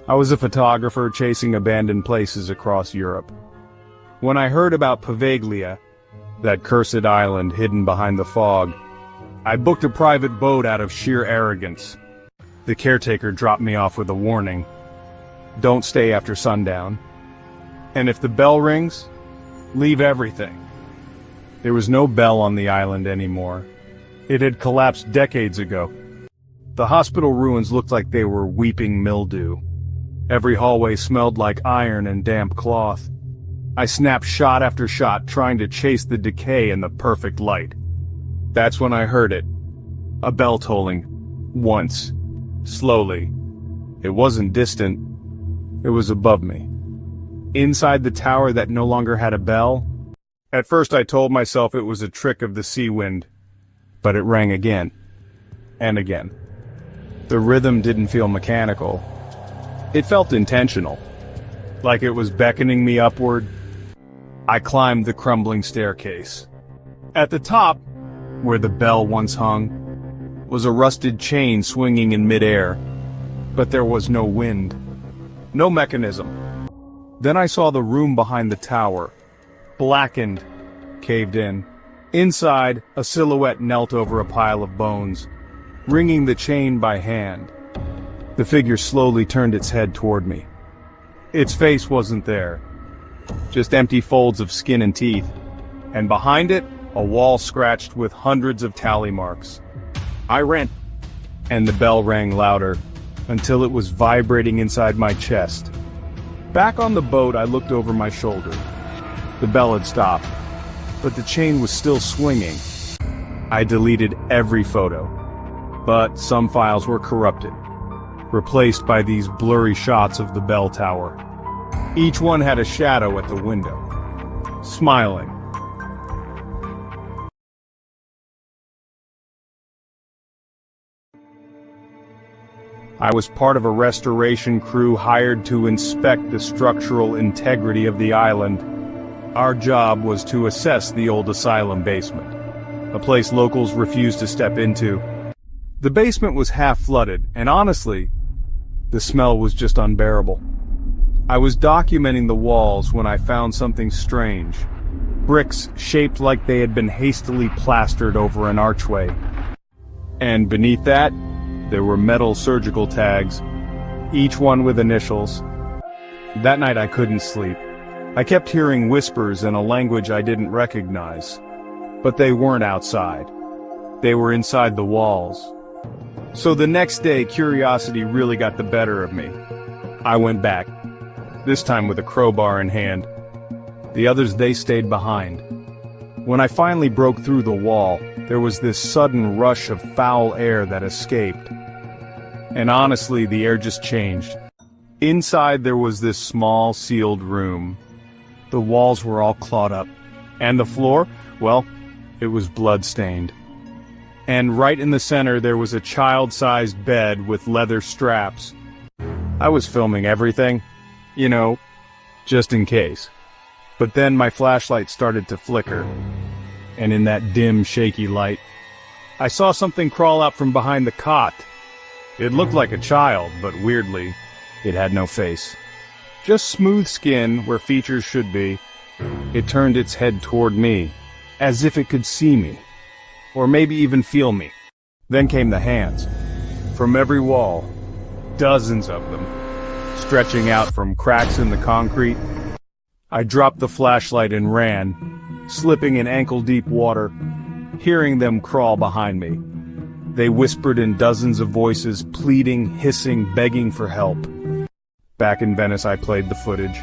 I was a photographer chasing abandoned places across Europe. When I heard about Poveglia, that cursed island hidden behind the fog, I booked a private boat out of sheer arrogance. The caretaker dropped me off with a warning. Don't stay after sundown. And if the bell rings, leave everything. There was no bell on the island anymore. It had collapsed decades ago. The hospital ruins looked like they were weeping mildew. Every hallway smelled like iron and damp cloth. I snapped shot after shot, trying to chase the decay in the perfect light. That's when I heard it. A bell tolling. Once. Slowly. It wasn't distant. It was above me. Inside the tower that no longer had a bell. At first I told myself it was a trick of the sea wind. But it rang again. And again. The rhythm didn't feel mechanical. It felt intentional. Like it was beckoning me upward. I climbed the crumbling staircase. At the top, where the bell once hung, was a rusted chain swinging in midair. But there was no wind. No mechanism. Then I saw the room behind the tower. Blackened. Caved in. Inside, a silhouette knelt over a pile of bones, wringing the chain by hand. The figure slowly turned its head toward me. Its face wasn't there. Just empty folds of skin and teeth. And behind it, a wall scratched with hundreds of tally marks. I ran. And the bell rang louder, until it was vibrating inside my chest. Back on the boat, I looked over my shoulder. The bell had stopped, but the chain was still swinging. I deleted every photo, but some files were corrupted, replaced by these blurry shots of the bell tower. Each one had a shadow at the window, smiling. I was part of a restoration crew hired to inspect the structural integrity of the island. Our job was to assess the old asylum basement, a place locals refused to step into. The basement was half flooded, and honestly, the smell was just unbearable. I was documenting the walls when I found something strange. Bricks shaped like they had been hastily plastered over an archway. And beneath that, there were metal surgical tags, each one with initials. That night I couldn't sleep. I kept hearing whispers in a language I didn't recognize. But they weren't outside. They were inside the walls. So the next day, curiosity really got the better of me. I went back, this time with a crowbar in hand. The others, they stayed behind. When I finally broke through the wall, there was this sudden rush of foul air that escaped. And honestly, the air just changed. Inside there was this small, sealed room. The walls were all clawed up. And the floor, well, it was blood-stained. And right in the center there was a child-sized bed with leather straps. I was filming everything, you know, just in case. But then my flashlight started to flicker. And in that dim, shaky light, I saw something crawl out from behind the cot. It looked like a child, but weirdly, it had no face. Just smooth skin where features should be. It turned its head toward me, as if it could see me, or maybe even feel me. Then came the hands. From every wall, dozens of them, stretching out from cracks in the concrete. I dropped the flashlight and ran, slipping in ankle-deep water, hearing them crawl behind me. They whispered in dozens of voices, pleading, hissing, begging for help. Back in Venice, I played the footage.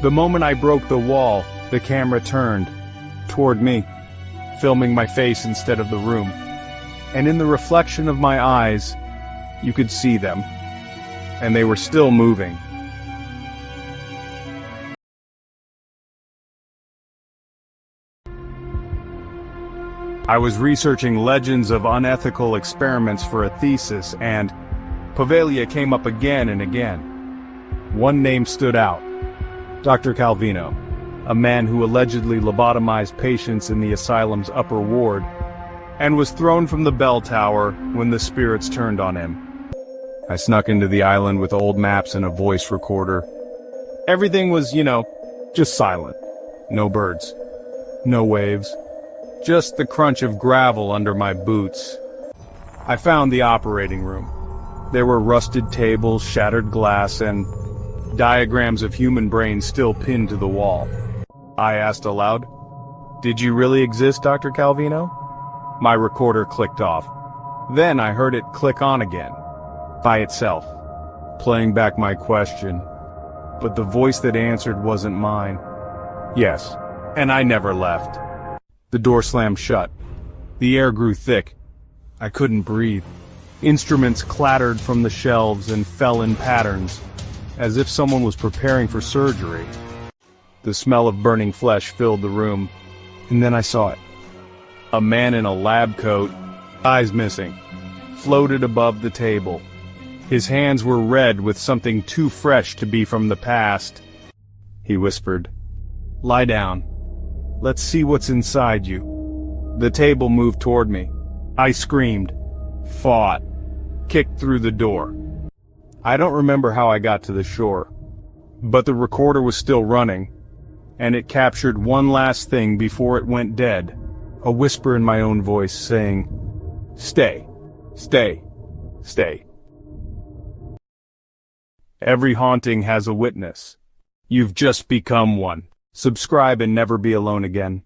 The moment I broke the wall, the camera turned toward me, filming my face instead of the room. And in the reflection of my eyes, you could see them. And they were still moving. I was researching legends of unethical experiments for a thesis, and Poveglia came up again and again. One name stood out. Dr. Calvino, a man who allegedly lobotomized patients in the asylum's upper ward, and was thrown from the bell tower when the spirits turned on him. I snuck into the island with old maps and a voice recorder. Everything was, just silent. No birds. No waves. Just the crunch of gravel under my boots. I found the operating room. There were rusted tables, shattered glass, and diagrams of human brains still pinned to the wall. I asked aloud, "Did you really exist, Dr. Calvino?" My recorder clicked off. Then I heard it click on again, by itself, playing back my question. But the voice that answered wasn't mine. Yes, and I never left. The door slammed shut. The air grew thick. I couldn't breathe. Instruments clattered from the shelves and fell in patterns, as if someone was preparing for surgery. The smell of burning flesh filled the room, and then I saw it. A man in a lab coat, eyes missing, floated above the table. His hands were red with something too fresh to be from the past. He whispered, "Lie down. Let's see what's inside you." The table moved toward me. I screamed, fought, kicked through the door. I don't remember how I got to the shore, but the recorder was still running, and it captured one last thing before it went dead. A whisper in my own voice saying, "Stay, stay, stay." Every haunting has a witness. You've just become one. Subscribe and never be alone again.